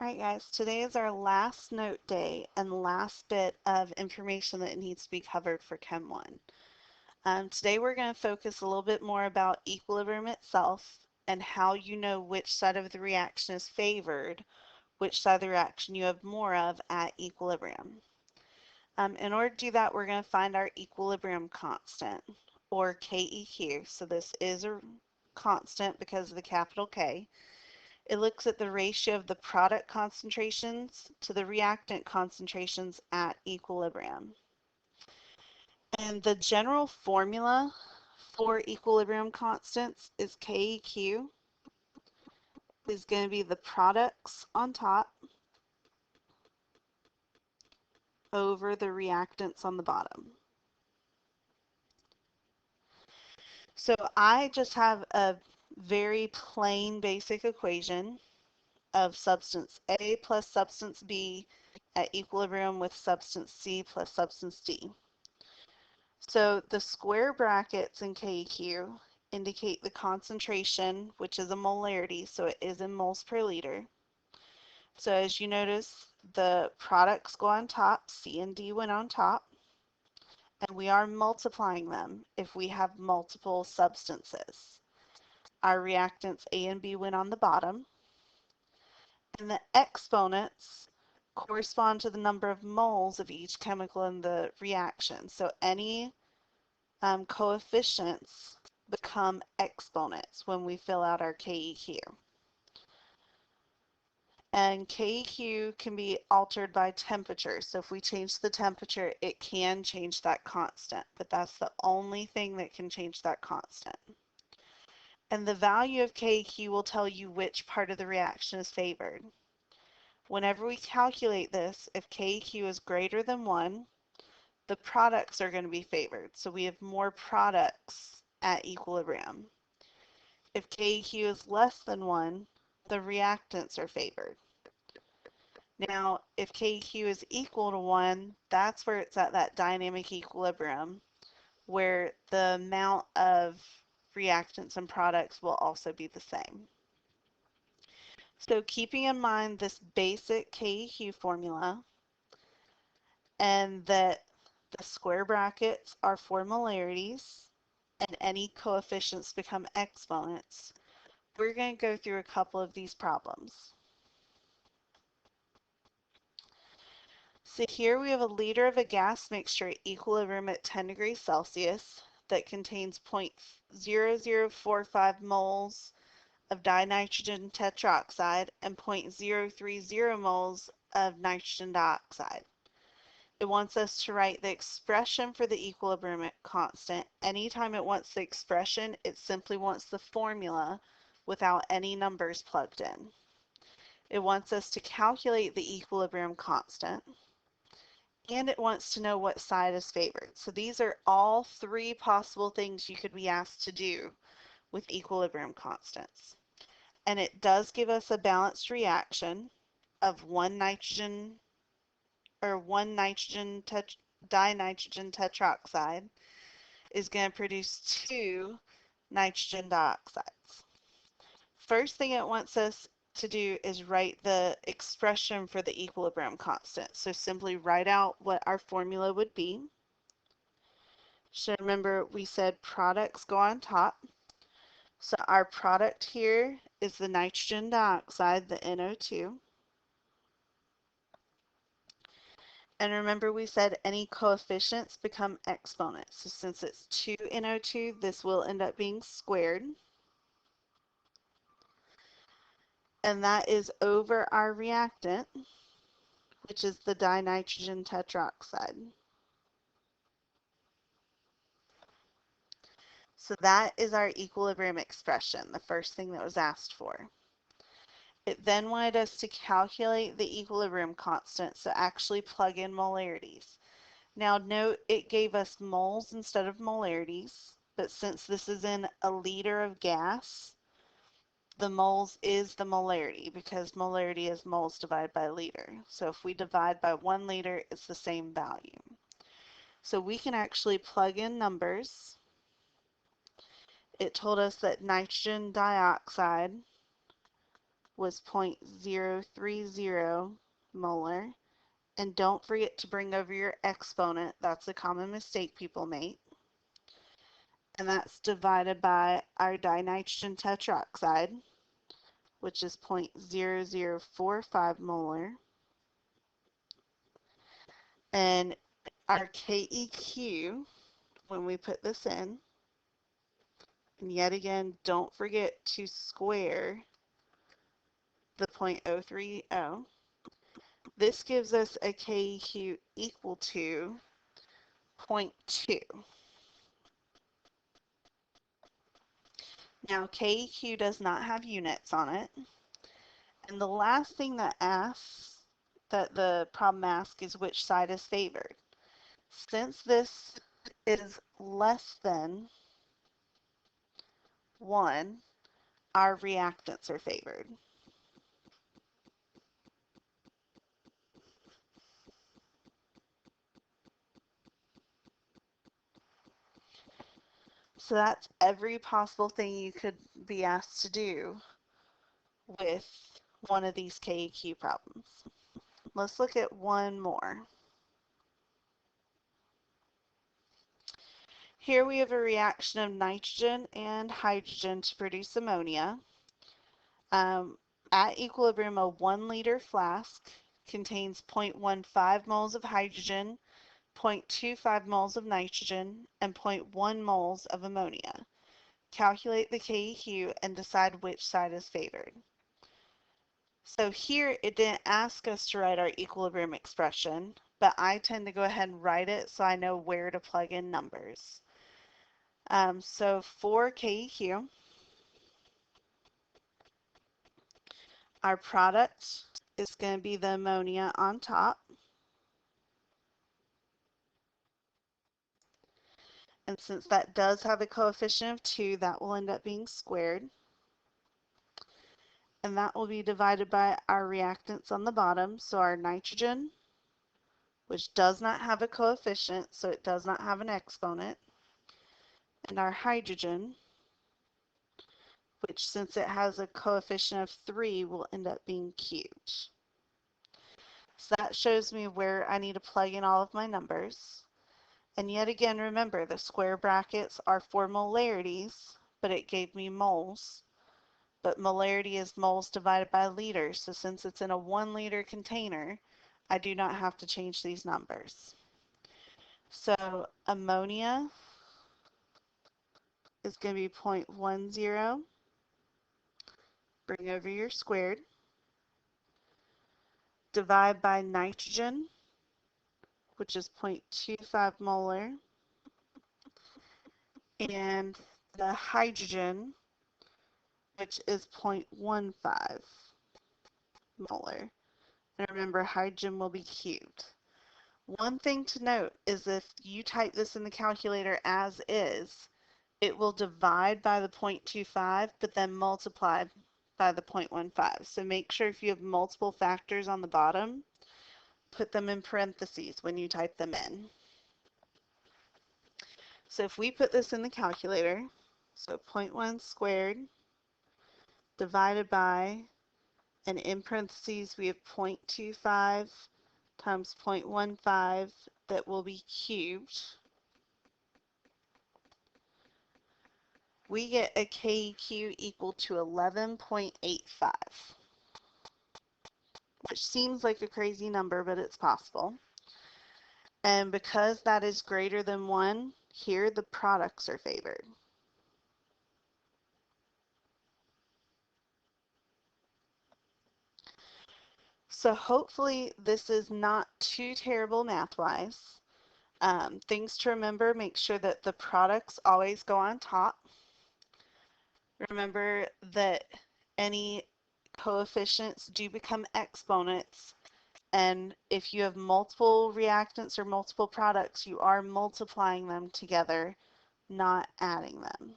Alright guys, today is our last note day and last bit of information that needs to be covered for Chem 1. Today we're going to focus a little bit more about equilibrium itself and how you know which side of the reaction is favored, which side of the reaction you have more of at equilibrium. In order to do that, we're going to find our equilibrium constant, or KEQ. So this is a constant because of the capital K. It looks at the ratio of the product concentrations to the reactant concentrations at equilibrium. And the general formula for equilibrium constants is KEQ is going to be the products on top over the reactants on the bottom. So I just have a very plain basic equation of substance A plus substance B at equilibrium with substance C plus substance D. So the square brackets in KEQ indicate the concentration, which is a molarity, so it is in moles per liter. So as you notice, the products go on top, C and D went on top, and we are multiplying them if we have multiple substances. Our reactants A and B went on the bottom, and the exponents correspond to the number of moles of each chemical in the reaction. So any coefficients become exponents when we fill out our KEQ. And KEQ can be altered by temperature. So if we change the temperature, it can change that constant, but that's the only thing that can change that constant. And the value of KEQ will tell you which part of the reaction is favored. Whenever we calculate this, if KEQ is greater than 1, the products are going to be favored. So we have more products at equilibrium. If KEQ is less than 1, the reactants are favored. Now, if KEQ is equal to 1, that's where it's at that dynamic equilibrium, where the amount of reactants and products will also be the same. So keeping in mind this basic KEQ formula, and that the square brackets are for molarities, and any coefficients become exponents, we're going to go through a couple of these problems. So here we have a liter of a gas mixture at equilibrium at 10 degrees Celsius that contains 0.0045 moles of dinitrogen tetroxide and 0.030 moles of nitrogen dioxide. It wants us to write the expression for the equilibrium constant. Anytime it wants the expression, it simply wants the formula without any numbers plugged in. It wants us to calculate the equilibrium constant, and it wants to know what side is favored. So these are all three possible things you could be asked to do with equilibrium constants. And it does give us a balanced reaction of one nitrogen dinitrogen tetroxide is going to produce 2 nitrogen dioxides. First thing it wants us to do is write the expression for the equilibrium constant. So simply write out what our formula would be. So remember we said products go on top. So our product here is the nitrogen dioxide, the NO2. And remember we said any coefficients become exponents. So since it's 2 NO2, this will end up being squared. And that is over our reactant, which is the dinitrogen tetroxide. So that is our equilibrium expression, the first thing that was asked for. It then wanted us to calculate the equilibrium constant, so actually plug in molarities. Now note it gave us moles instead of molarities, but since this is in a liter of gas, the moles is the molarity because molarity is moles divided by liter. So if we divide by 1 liter, it's the same value. So we can actually plug in numbers. It told us that nitrogen dioxide was 0.030 molar. And don't forget to bring over your exponent. That's a common mistake people make. And that's divided by our dinitrogen tetroxide, which is 0.0045 molar. And our KEQ, when we put this in, and yet again, don't forget to square the 0.030. This gives us a KEQ equal to 0.2. Now, KEQ does not have units on it. And the last thing that the problem asks is which side is favored. Since this is less than 1, our reactants are favored. So that's every possible thing you could be asked to do with one of these KEQ problems. Let's look at one more. Here we have a reaction of nitrogen and hydrogen to produce ammonia. At equilibrium, a 1 liter flask contains 0.15 moles of hydrogen, 0.25 moles of nitrogen, and 0.1 moles of ammonia. Calculate the KEQ and decide which side is favored. So here it didn't ask us to write our equilibrium expression, but I tend to go ahead and write it so I know where to plug in numbers. So for KEQ, our product is going to be the ammonia on top. And since that does have a coefficient of 2, that will end up being squared. And that will be divided by our reactants on the bottom. So our nitrogen, which does not have a coefficient, so it does not have an exponent. And our hydrogen, which since it has a coefficient of 3, will end up being cubed. So that shows me where I need to plug in all of my numbers. And yet again, remember, the square brackets are for molarities, but it gave me moles. But molarity is moles divided by liters, so since it's in a 1 liter container, I do not have to change these numbers. So ammonia is going to be 0.10. Bring over your squared. Divide by nitrogen, which is 0.25 molar. And the hydrogen, which is 0.15 molar. And remember, hydrogen will be cubed. One thing to note is if you type this in the calculator as is, it will divide by the 0.25, but then multiply by the 0.15. So make sure if you have multiple factors on the bottom, put them in parentheses when you type them in. So if we put this in the calculator, so 0.1 squared divided by, and in parentheses we have 0.25 times 0.15 that will be cubed. We get a KEQ equal to 11.85, which seems like a crazy number, but it's possible. And because that is greater than 1, here the products are favored. So hopefully this is not too terrible math-wise. Things to remember, make sure that the products always go on top. Remember that any coefficients do become exponents, and if you have multiple reactants or multiple products, you are multiplying them together, not adding them.